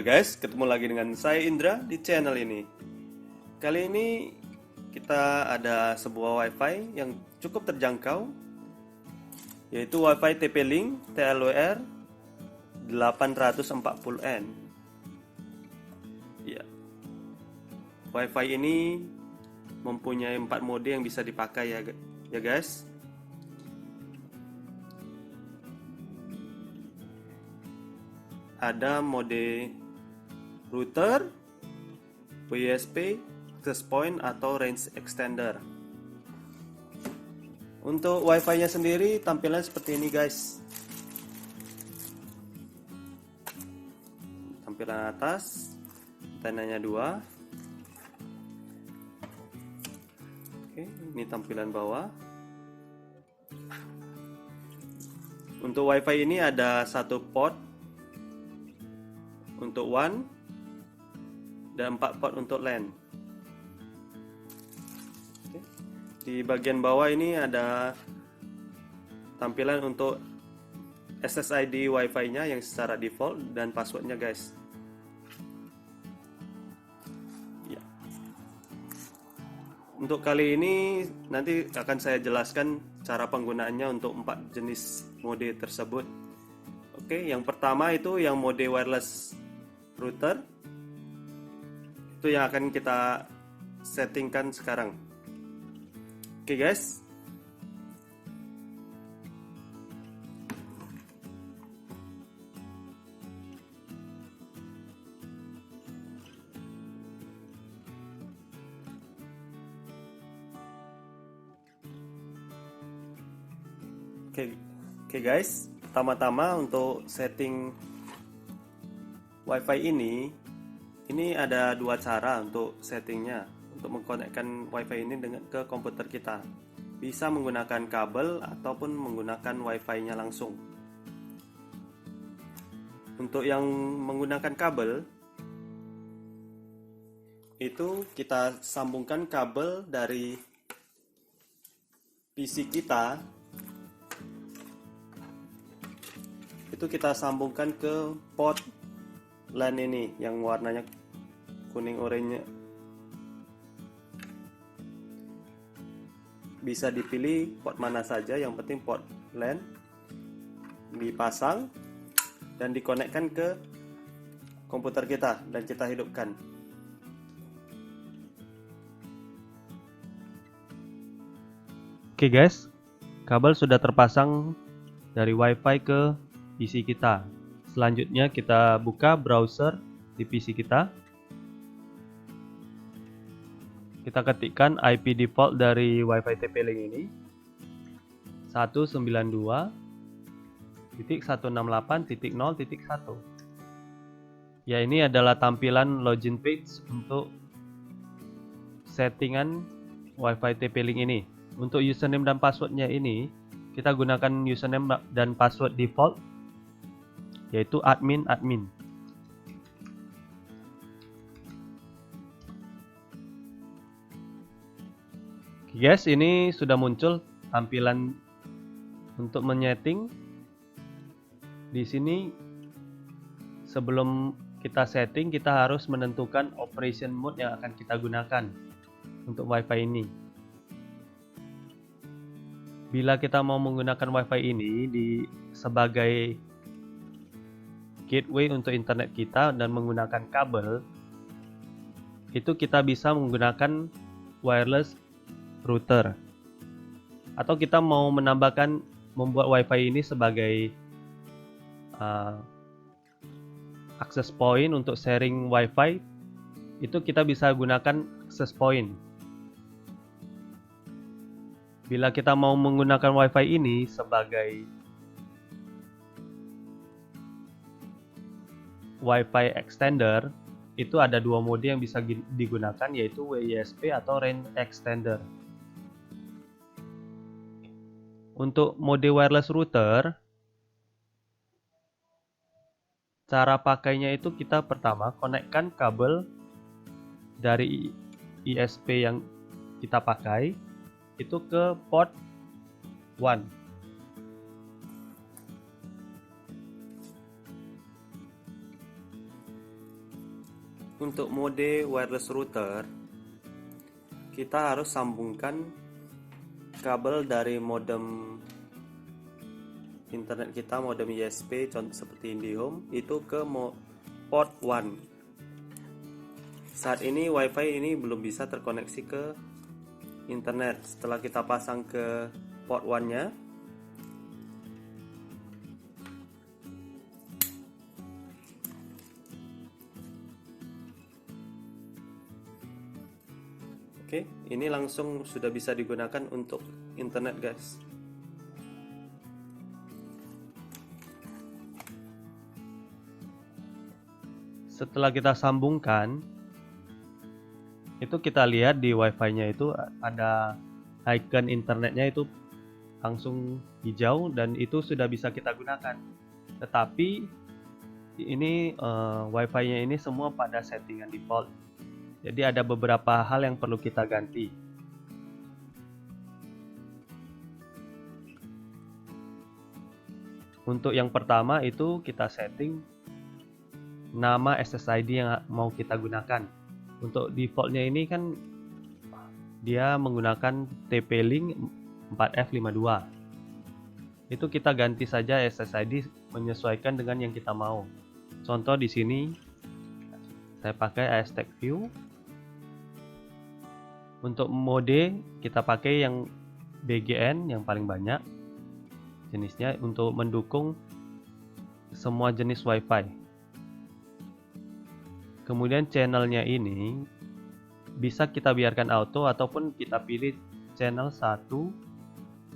Halo guys, ketemu lagi dengan saya Indra di channel ini. Kali ini kita ada sebuah WiFi yang cukup terjangkau, yaitu WiFi TP-Link TLWR 840N. Ya, WiFi ini mempunyai 4 mode yang bisa dipakai ya guys. Ada mode router, WSP, access point atau range extender. Untuk WiFi-nya sendiri tampilan seperti ini guys. Tampilan atas, antenanya 2. Oke, ini tampilan bawah. Untuk WiFi ini ada satu port untuk WAN dan 4 port untuk LAN. Oke. Di bagian bawah ini ada tampilan untuk SSID WiFi-nya yang secara default dan passwordnya guys. Ya. Untuk kali ini nanti akan saya jelaskan cara penggunaannya untuk 4 jenis mode tersebut. Oke, yang pertama itu yang mode wireless router, itu yang akan kita settingkan sekarang. Oke guys, oke guys, pertama-tama untuk setting WiFi ini ada dua cara untuk settingnya, untuk mengkonekkan WiFi ini ke komputer kita. Bisa menggunakan kabel ataupun menggunakan WiFi-nya langsung. Untuk yang menggunakan kabel, itu kita sambungkan kabel dari PC kita, itu kita sambungkan ke port LAN ini yang warnanya kuning oranye. Bisa dipilih port mana saja, yang penting port LAN dipasang dan dikonekkan ke komputer kita dan kita hidupkan. Oke guys, kabel sudah terpasang dari WiFi ke PC kita. Selanjutnya kita buka browser di PC kita. Kita ketikkan IP default dari WiFi TP-Link ini 192.168.0.1. Ya, ini adalah tampilan login page untuk settingan WiFi TP-Link ini. Untuk username dan passwordnya ini kita gunakan username dan password default, yaitu admin. Oke guys, ini sudah muncul tampilan untuk menyeting. Di sini sebelum kita setting, kita harus menentukan operation mode yang akan kita gunakan untuk WiFi ini. Bila kita mau menggunakan WiFi ini sebagai gateway untuk internet kita dan menggunakan kabel, itu kita bisa menggunakan wireless router. Atau kita mau membuat WiFi ini sebagai access point untuk sharing WiFi, itu kita bisa gunakan access point. Bila kita mau menggunakan WiFi ini sebagai WiFi extender, itu ada dua mode yang bisa digunakan, yaitu WSP atau range extender. Untuk mode wireless router, cara pakainya itu kita pertama konekkan kabel dari ISP yang kita pakai itu ke port WAN. Untuk mode wireless router, kita harus sambungkan kabel dari modem internet kita, modem ISP contoh seperti IndiHome, itu ke port 1. Saat ini WiFi ini belum bisa terkoneksi ke internet. Setelah kita pasang ke port 1-nya, oke, ini langsung sudah bisa digunakan untuk internet, guys. Setelah kita sambungkan, itu kita lihat di WiFi-nya itu ada icon internetnya itu langsung hijau dan itu sudah bisa kita gunakan. Tetapi ini WiFi-nya ini semua pada settingan default. Jadi ada beberapa hal yang perlu kita ganti. Untuk yang pertama itu kita setting nama SSID yang mau kita gunakan. Untuk defaultnya ini kan dia menggunakan TP-Link 4F52. Itu kita ganti saja SSID menyesuaikan dengan yang kita mau. Contoh di sini saya pakai AS TechView. Untuk mode kita pakai yang BGN yang paling banyak jenisnya untuk mendukung semua jenis WiFi. Kemudian channelnya ini bisa kita biarkan auto ataupun kita pilih channel 1,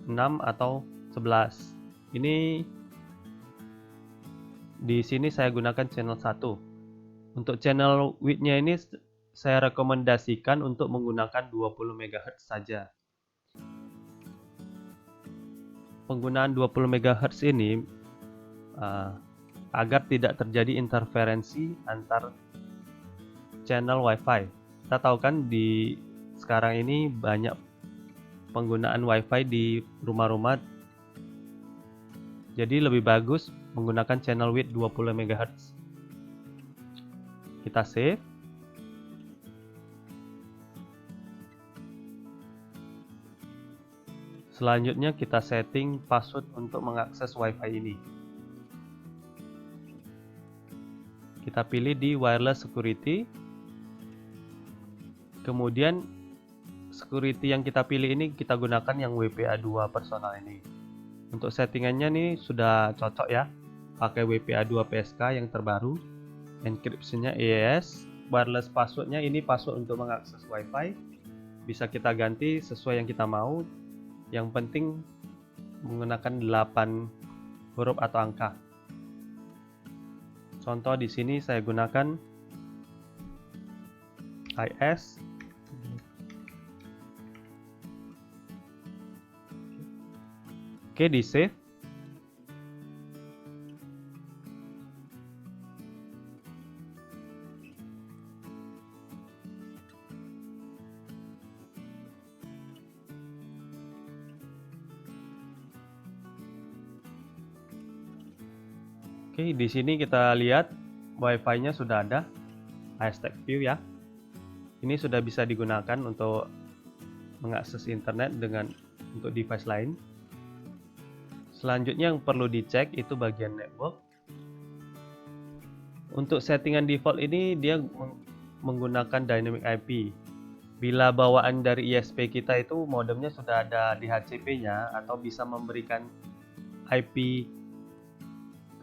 6 atau 11. Ini di sini saya gunakan channel 1. Untuk channel width-nya ini saya rekomendasikan untuk menggunakan 20 MHz saja. Penggunaan 20 MHz ini agar tidak terjadi interferensi antar channel WiFi. Kita tahu kan di sekarang ini banyak penggunaan WiFi di rumah-rumah. Jadi lebih bagus menggunakan channel width 20 MHz. Kita save. Selanjutnya kita setting password untuk mengakses WiFi ini. Kita pilih di wireless security. Kemudian security yang kita pilih ini kita gunakan yang WPA2 personal ini. Untuk settingannya nih sudah cocok ya. Pakai WPA2 PSK yang terbaru. Encryption-nya EAS. Wireless password-nya ini password untuk mengakses WiFi. Bisa kita ganti sesuai yang kita mau. Yang penting menggunakan 8 huruf atau angka. Contoh di sini saya gunakan IS. Oke, di save. Oke, di sini kita lihat WiFi-nya sudah ada, AS TechView ya. Ini sudah bisa digunakan untuk mengakses internet untuk device lain. Selanjutnya yang perlu dicek itu bagian network. Untuk settingan default ini dia menggunakan dynamic IP. Bila bawaan dari ISP kita itu modemnya sudah ada di HCP-nya atau bisa memberikan IP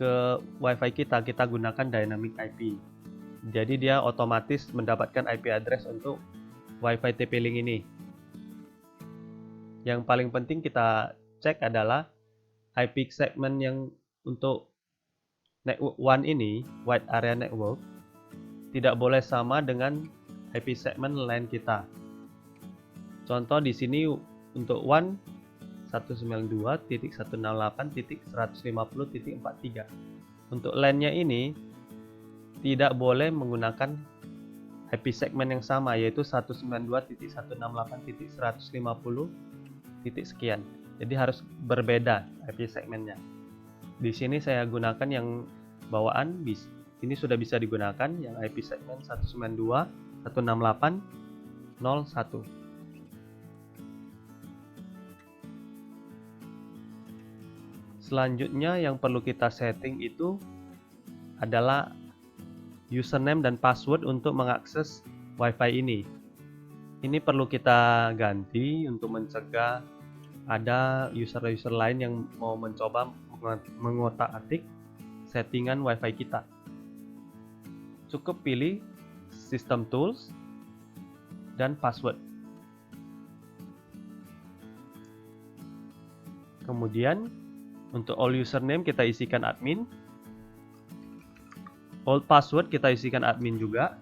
ke WiFi kita gunakan dynamic IP. Jadi dia otomatis mendapatkan IP address untuk WiFi TP-Link ini. Yang paling penting kita cek adalah IP segment yang untuk network 1 ini, wide area network, tidak boleh sama dengan IP segment LAN kita. Contoh di sini untuk 1 192.168.150.43. Untuk LAN-nya ini tidak boleh menggunakan IP segmen yang sama, yaitu 192.168.150 sekian. Jadi harus berbeda IP segmennya. Di sini saya gunakan yang bawaan ini sudah bisa digunakan yang IP segmen 192.168.01. Selanjutnya yang perlu kita setting itu adalah username dan password untuk mengakses WiFi ini. Ini perlu kita ganti untuk mencegah ada user-user lain yang mau mencoba mengotak-atik settingan WiFi kita. Cukup pilih System Tools dan Password. Kemudian untuk old username kita isikan admin, old password kita isikan admin juga,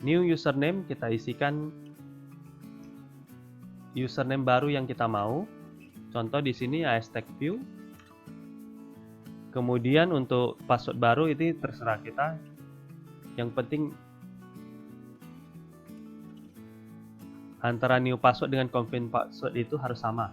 new username kita isikan username baru yang kita mau. Contoh di sini ASTechView. Kemudian untuk password baru itu terserah kita. Yang penting antara new password dengan confirm password itu harus sama.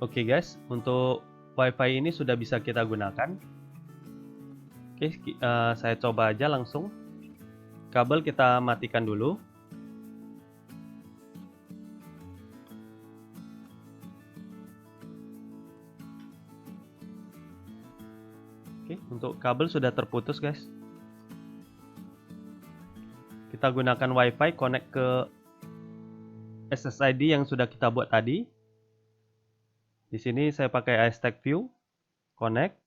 Oke guys, untuk WiFi ini sudah bisa kita gunakan. Oke, saya coba aja langsung. Kabel kita matikan dulu. Oke, untuk kabel sudah terputus guys. Kita gunakan WiFi connect ke SSID yang sudah kita buat tadi. Di sini saya pakai ASTechView, connect.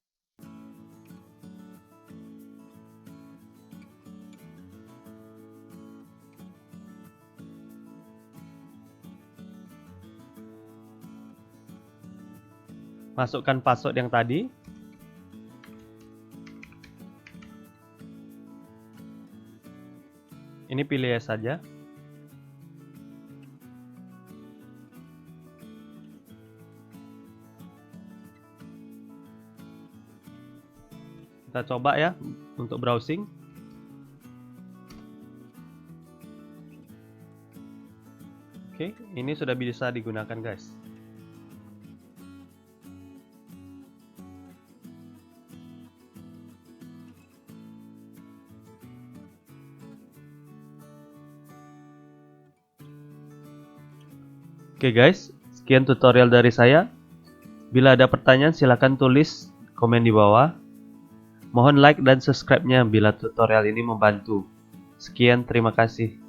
Masukkan password yang tadi. Ini pilih yes saja. Kita coba ya untuk browsing. Oke, ini sudah bisa digunakan guys. Oke guys, sekian tutorial dari saya. Bila ada pertanyaan silakan tulis komen di bawah. Mohon like dan subscribe-nya bila tutorial ini membantu. Sekian, terima kasih.